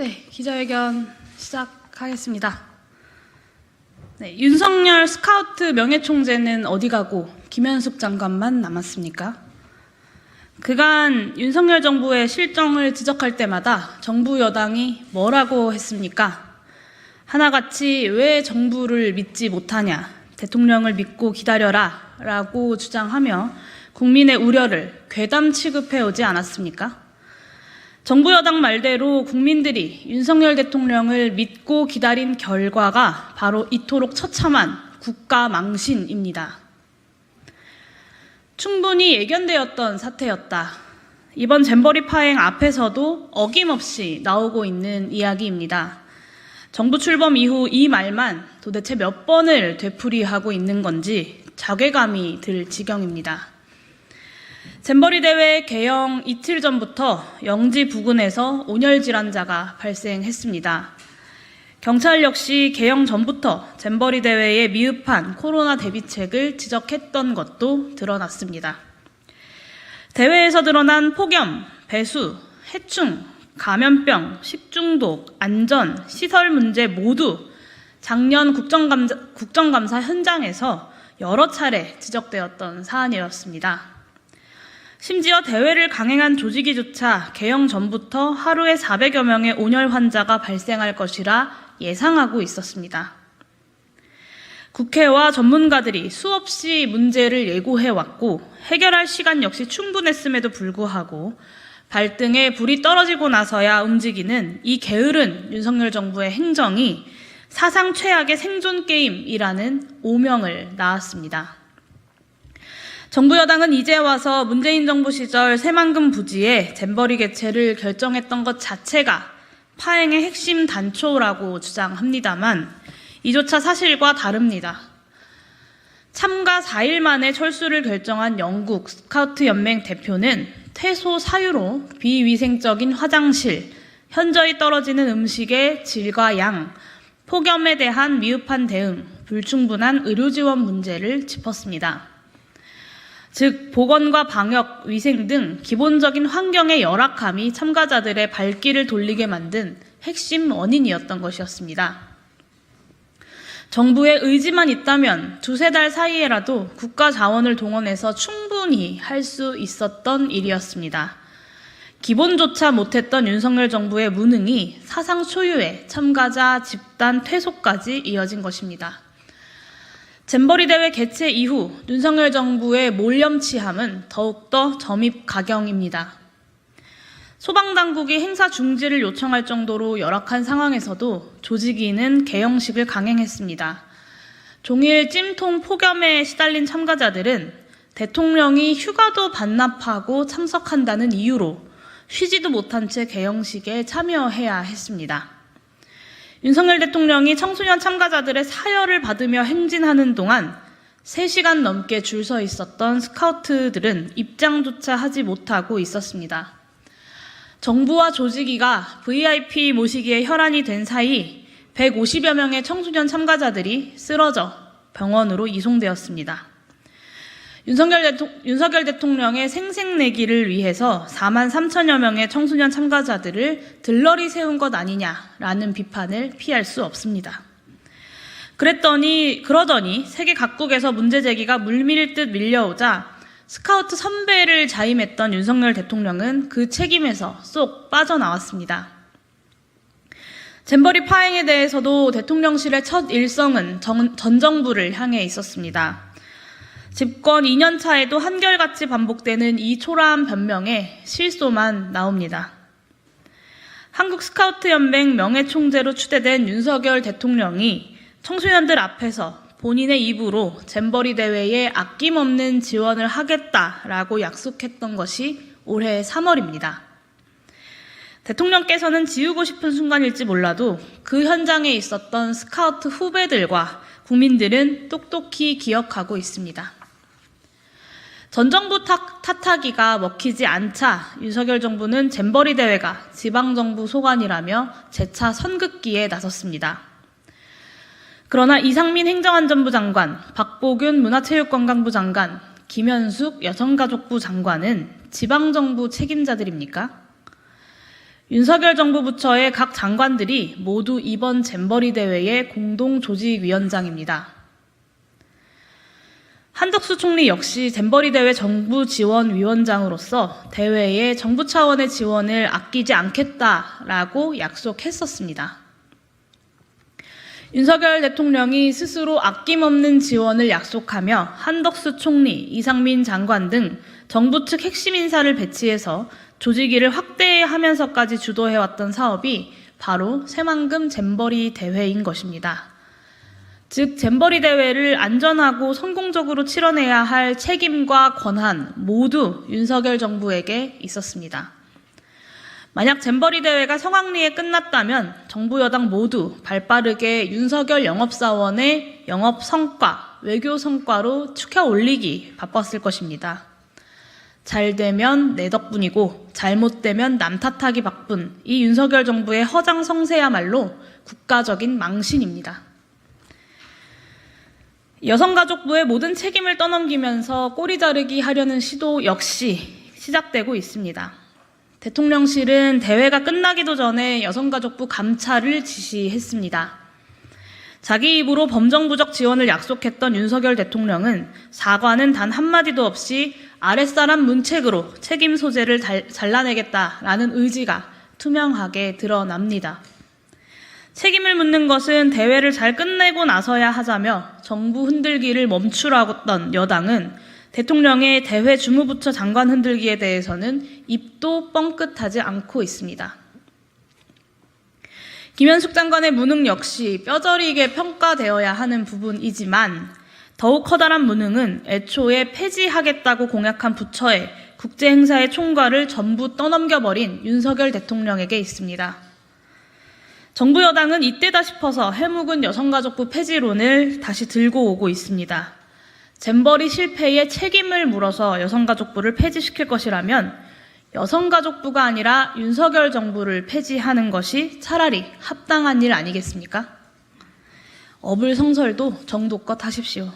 네, 기자회견 시작하겠습니다. 네, 윤석열 스카우트 명예총재는 어디 가고 김현숙 장관만 남았습니까? 그간 윤석열 정부의 실정을 지적할 때마다 정부 여당이 뭐라고 했습니까? 하나같이 왜 정부를 믿지 못하냐, 대통령을 믿고 기다려라 라고 주장하며 국민의 우려를 괴담 취급해오지 않았습니까? 정부 여당 말대로 국민들이 윤석열 대통령을 믿고 기다린 결과가 바로 이토록 처참한 국가 망신입니다. 충분히 예견되었던 사태였다. 이번 잼버리 파행 앞에서도 어김없이 나오고 있는 이야기입니다. 정부 출범 이후 이 말만 도대체 몇 번을 되풀이하고 있는 건지 자괴감이 들 지경입니다. 잼버리 대회 개영 이틀 전부터 영지 부근에서 온열 질환자가 발생했습니다. 경찰 역시 개영 전부터 잼버리 대회의 미흡한 코로나 대비책을 지적했던 것도 드러났습니다. 대회에서 드러난 폭염, 배수, 해충, 감염병, 식중독, 안전, 시설 문제 모두 작년 국정감사 현장에서 여러 차례 지적되었던 사안이었습니다. 심지어 대회를 강행한 조직위조차 개영 전부터 하루에 400여 명의 온열 환자가 발생할 것이라 예상하고 있었습니다. 국회와 전문가들이 수없이 문제를 예고해왔고 해결할 시간 역시 충분했음에도 불구하고 발등에 불이 떨어지고 나서야 움직이는 이 게으른 윤석열 정부의 행정이 사상 최악의 생존 게임이라는 오명을 낳았습니다. 정부 여당은 이제 와서 문재인 정부 시절 새만금 부지에 잼버리 개최를 결정했던 것 자체가 파행의 핵심 단초라고 주장합니다만 이조차 사실과 다릅니다. 참가 4일 만에 철수를 결정한 영국 스카우트 연맹 대표는 퇴소 사유로 비위생적인 화장실, 현저히 떨어지는 음식의 질과 양, 폭염에 대한 미흡한 대응, 불충분한 의료 지원 문제를 짚었습니다. 즉 보건과 방역, 위생 등 기본적인 환경의 열악함이 참가자들의 발길을 돌리게 만든 핵심 원인이었던 것이었습니다. 정부의 의지만 있다면 두세 달 사이에라도 국가 자원을 동원해서 충분히 할 수 있었던 일이었습니다. 기본조차 못했던 윤석열 정부의 무능이 사상 초유의 참가자 집단 퇴소까지 이어진 것입니다. 잼버리 대회 개최 이후 윤석열 정부의 몰염치함은 더욱더 점입가경입니다. 소방당국이 행사 중지를 요청할 정도로 열악한 상황에서도 조직위는 개영식을 강행했습니다. 종일 찜통 폭염에 시달린 참가자들은 대통령이 휴가도 반납하고 참석한다는 이유로 쉬지도 못한 채 개영식에 참여해야 했습니다. 윤석열 대통령이 청소년 참가자들의 사열을 받으며 행진하는 동안 3시간 넘게 줄 서 있었던 스카우트들은 입장조차 하지 못하고 있었습니다. 정부와 조직위가 VIP 모시기에 혈안이 된 사이 150여 명의 청소년 참가자들이 쓰러져 병원으로 이송되었습니다. 윤석열 대통령의 생색내기를 위해서 4만 3천여 명의 청소년 참가자들을 들러리 세운 것 아니냐라는 비판을 피할 수 없습니다. 그러더니 세계 각국에서 문제 제기가 물밀듯 밀려오자 스카우트 선배를 자임했던 윤석열 대통령은 그 책임에서 쏙 빠져나왔습니다. 잼버리 파행에 대해서도 대통령실의 첫 일성은 전 정부를 향해 있었습니다. 집권 2년 차에도 한결같이 반복되는 이 초라한 변명에 실소만 나옵니다. 한국 스카우트 연맹 명예총재로 추대된 윤석열 대통령이 청소년들 앞에서 본인의 입으로 잼버리 대회에 아낌없는 지원을 하겠다라고 약속했던 것이 올해 3월입니다. 대통령께서는 지우고 싶은 순간일지 몰라도 그 현장에 있었던 스카우트 후배들과 국민들은 똑똑히 기억하고 있습니다. 전 정부 탓하기가 먹히지 않자 윤석열 정부는 잼버리 대회가 지방정부 소관이라며 재차 선긋기에 나섰습니다. 그러나 이상민 행정안전부 장관, 박보균 문화체육관광부 장관, 김현숙 여성가족부 장관은 지방정부 책임자들입니까? 윤석열 정부 부처의 각 장관들이 모두 이번 잼버리 대회의 공동조직위원장입니다. 한덕수 총리 역시 잼버리 대회 정부 지원 위원장으로서 대회에 정부 차원의 지원을 아끼지 않겠다라고 약속했었습니다. 윤석열 대통령이 스스로 아낌없는 지원을 약속하며 한덕수 총리, 이상민 장관 등 정부 측 핵심 인사를 배치해서 조직위를 확대하면서까지 주도해왔던 사업이 바로 새만금 잼버리 대회인 것입니다. 즉 잼버리 대회를 안전하고 성공적으로 치러내야 할 책임과 권한 모두 윤석열 정부에게 있었습니다. 만약 잼버리 대회가 성황리에 끝났다면 정부 여당 모두 발빠르게 윤석열 영업사원의 영업 성과, 외교 성과로 축혀 올리기 바빴을 것입니다. 잘 되면 내 덕분이고 잘못되면 남 탓하기 바쁜 이 윤석열 정부의 허장성세야말로 국가적인 망신입니다. 여성가족부의 모든 책임을 떠넘기면서 꼬리 자르기 하려는 시도 역시 시작되고 있습니다. 대통령실은 대회가 끝나기도 전에 여성가족부 감찰을 지시했습니다. 자기 입으로 범정부적 지원을 약속했던 윤석열 대통령은 사과는 단 한마디도 없이 아랫사람 문책으로 책임 소재를 잘라내겠다라는 의지가 투명하게 드러납니다. 책임을 묻는 것은 대회를 잘 끝내고 나서야 하자며 정부 흔들기를 멈추라던 여당은 대통령의 대회 주무부처 장관 흔들기에 대해서는 입도 뻥끗하지 않고 있습니다. 김현숙 장관의 무능 역시 뼈저리게 평가되어야 하는 부분이지만 더욱 커다란 무능은 애초에 폐지하겠다고 공약한 부처의 국제행사의 총괄을 전부 떠넘겨버린 윤석열 대통령에게 있습니다. 정부 여당은 이때다 싶어서 해묵은 여성가족부 폐지론을 다시 들고 오고 있습니다. 잼버리 실패에 책임을 물어서 여성가족부를 폐지시킬 것이라면 여성가족부가 아니라 윤석열 정부를 폐지하는 것이 차라리 합당한 일 아니겠습니까? 어불성설도 정도껏 하십시오.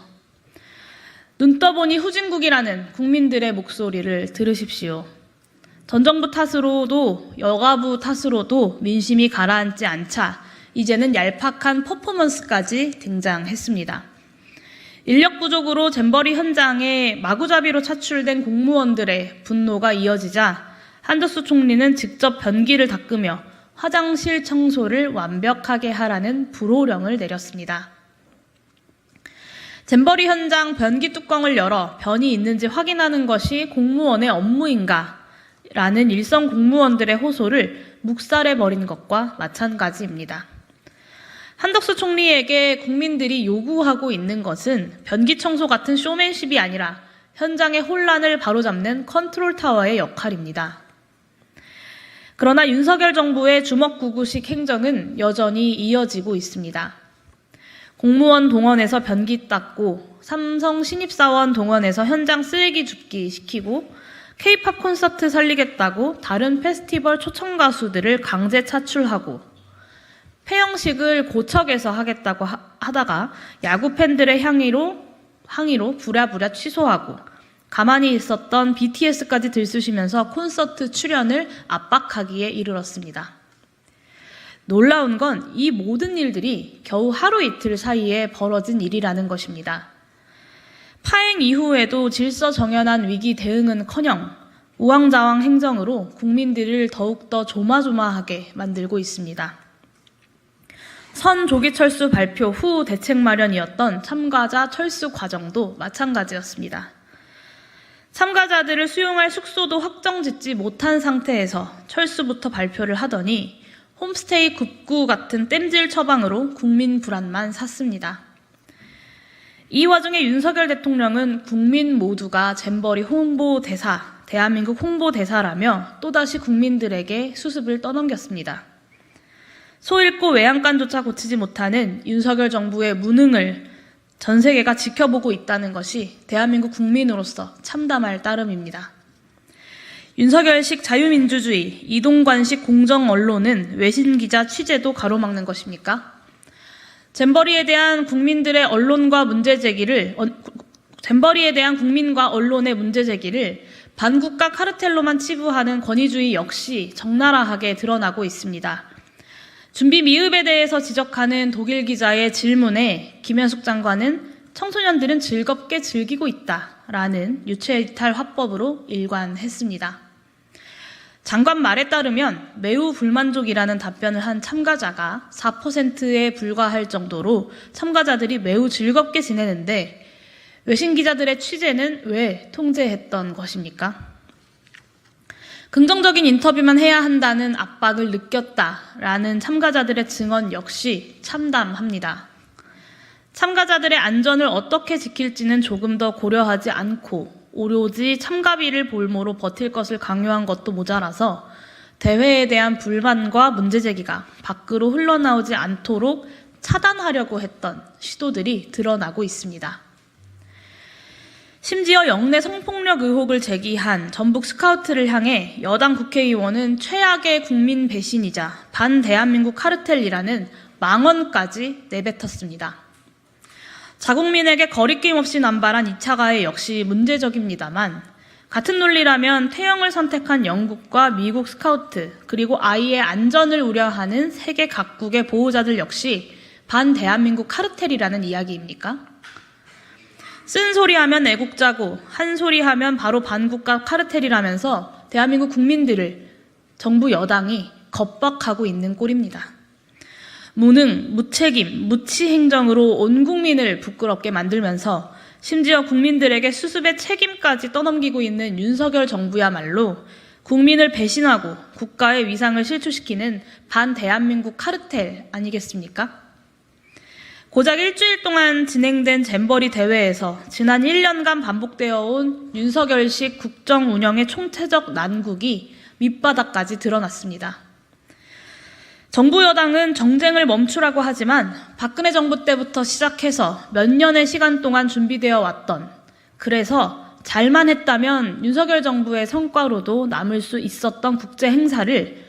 눈 떠보니 후진국이라는 국민들의 목소리를 들으십시오. 전 정부 탓으로도 여가부 탓으로도 민심이 가라앉지 않자 이제는 얄팍한 퍼포먼스까지 등장했습니다. 인력 부족으로 잼버리 현장에 마구잡이로 차출된 공무원들의 분노가 이어지자 한덕수 총리는 직접 변기를 닦으며 화장실 청소를 완벽하게 하라는 불호령을 내렸습니다. 잼버리 현장 변기 뚜껑을 열어 변이 있는지 확인하는 것이 공무원의 업무인가? 라는 일선 공무원들의 호소를 묵살해버린 것과 마찬가지입니다. 한덕수 총리에게 국민들이 요구하고 있는 것은 변기 청소 같은 쇼맨십이 아니라 현장의 혼란을 바로잡는 컨트롤타워의 역할입니다. 그러나 윤석열 정부의 주먹구구식 행정은 여전히 이어지고 있습니다. 공무원 동원해서 변기 닦고 삼성 신입사원 동원해서 현장 쓰레기 줍기 시키고 K-팝 콘서트 살리겠다고 다른 페스티벌 초청 가수들을 강제 차출하고 폐영식을 고척에서 하겠다고 하다가 야구 팬들의 항의로 부랴부랴 취소하고 가만히 있었던 BTS까지 들쑤시면서 콘서트 출연을 압박하기에 이르렀습니다. 놀라운 건 이 모든 일들이 겨우 하루 이틀 사이에 벌어진 일이라는 것입니다. 파행 이후에도 질서정연한 위기 대응은커녕 우왕좌왕 행정으로 국민들을 더욱더 조마조마하게 만들고 있습니다. 선조기철수 발표 후 대책 마련이었던 참가자 철수 과정도 마찬가지였습니다. 참가자들을 수용할 숙소도 확정짓지 못한 상태에서 철수부터 발표를 하더니 홈스테이 급구 같은 땜질 처방으로 국민 불안만 샀습니다. 이 와중에 윤석열 대통령은 국민 모두가 잼버리 홍보대사, 대한민국 홍보대사라며 또다시 국민들에게 수습을 떠넘겼습니다. 소 잃고 외양간조차 고치지 못하는 윤석열 정부의 무능을 전 세계가 지켜보고 있다는 것이 대한민국 국민으로서 참담할 따름입니다. 윤석열식 자유민주주의, 이동관식 공정언론은 외신기자 취재도 가로막는 것입니까? 잼버리에 대한 국민과 언론의 문제 제기를 반국가 카르텔로만 치부하는 권위주의 역시 적나라하게 드러나고 있습니다. 준비 미흡에 대해서 지적하는 독일 기자의 질문에 김현숙 장관은 청소년들은 즐겁게 즐기고 있다라는 유체이탈 화법으로 일관했습니다. 장관 말에 따르면 매우 불만족이라는 답변을 한 참가자가 4%에 불과할 정도로 참가자들이 매우 즐겁게 지내는데 외신 기자들의 취재는 왜 통제했던 것입니까? 긍정적인 인터뷰만 해야 한다는 압박을 느꼈다라는 참가자들의 증언 역시 참담합니다. 참가자들의 안전을 어떻게 지킬지는 조금 더 고려하지 않고 오로지 참가비를 볼모로 버틸 것을 강요한 것도 모자라서 대회에 대한 불만과 문제 제기가 밖으로 흘러나오지 않도록 차단하려고 했던 시도들이 드러나고 있습니다. 심지어 영내 성폭력 의혹을 제기한 전북 스카우트를 향해 여당 국회의원은 최악의 국민 배신이자 반대한민국 카르텔이라는 망언까지 내뱉었습니다. 자국민에게 거리낌 없이 남발한 2차 가해 역시 문제적입니다만 같은 논리라면 퇴영을 선택한 영국과 미국 스카우트 그리고 아이의 안전을 우려하는 세계 각국의 보호자들 역시 반대한민국 카르텔이라는 이야기입니까? 쓴소리하면 애국자고 한 소리하면 바로 반국가 카르텔이라면서 대한민국 국민들을 정부 여당이 겁박하고 있는 꼴입니다. 무능, 무책임, 무치 행정으로 온 국민을 부끄럽게 만들면서 심지어 국민들에게 수습의 책임까지 떠넘기고 있는 윤석열 정부야말로 국민을 배신하고 국가의 위상을 실추시키는 반대한민국 카르텔 아니겠습니까? 고작 일주일 동안 진행된 잼버리 대회에서 지난 1년간 반복되어 온 윤석열식 국정 운영의 총체적 난국이 밑바닥까지 드러났습니다. 정부 여당은 정쟁을 멈추라고 하지만 박근혜 정부 때부터 시작해서 몇 년의 시간 동안 준비되어 왔던, 그래서 잘만 했다면 윤석열 정부의 성과로도 남을 수 있었던 국제 행사를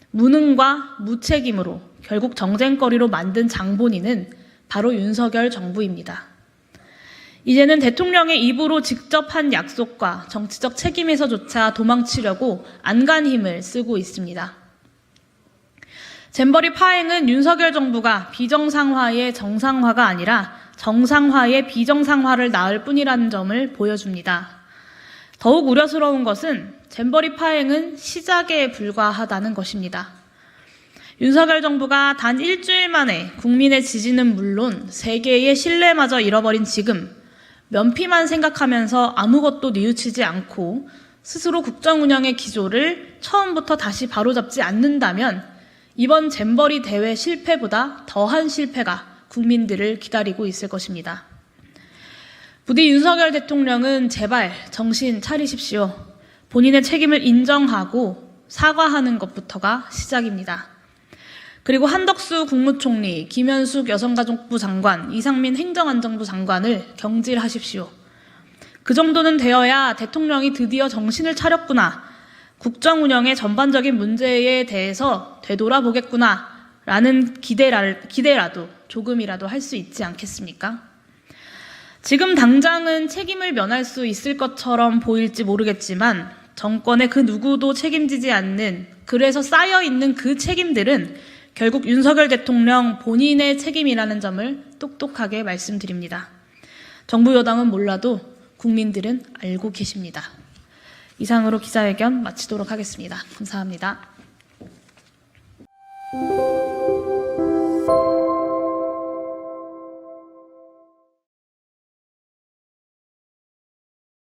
무능과 무책임으로 결국 정쟁거리로 만든 장본인은 바로 윤석열 정부입니다. 이제는 대통령의 입으로 직접 한 약속과 정치적 책임에서조차 도망치려고 안간 힘을 쓰고 있습니다. 잼버리 파행은 윤석열 정부가 비정상화의 정상화가 아니라 정상화의 비정상화를 낳을 뿐이라는 점을 보여줍니다. 더욱 우려스러운 것은 잼버리 파행은 시작에 불과하다는 것입니다. 윤석열 정부가 단 일주일 만에 국민의 지지는 물론 세계의 신뢰마저 잃어버린 지금 면피만 생각하면서 아무것도 뉘우치지 않고 스스로 국정 운영의 기조를 처음부터 다시 바로잡지 않는다면 이번 잼버리 대회 실패보다 더한 실패가 국민들을 기다리고 있을 것입니다. 부디 윤석열 대통령은 제발 정신 차리십시오. 본인의 책임을 인정하고 사과하는 것부터가 시작입니다. 그리고 한덕수 국무총리, 김현숙 여성가족부 장관, 이상민 행정안전부 장관을 경질하십시오. 그 정도는 되어야 대통령이 드디어 정신을 차렸구나, 국정 운영의 전반적인 문제에 대해서 되돌아보겠구나 라는 기대라도 조금이라도 할 수 있지 않겠습니까? 지금 당장은 책임을 면할 수 있을 것처럼 보일지 모르겠지만 정권의 그 누구도 책임지지 않는, 그래서 쌓여있는 그 책임들은 결국 윤석열 대통령 본인의 책임이라는 점을 똑똑하게 말씀드립니다. 정부 여당은 몰라도 국민들은 알고 계십니다. 이상으로 기자회견 마치도록 하겠습니다. 감사합니다.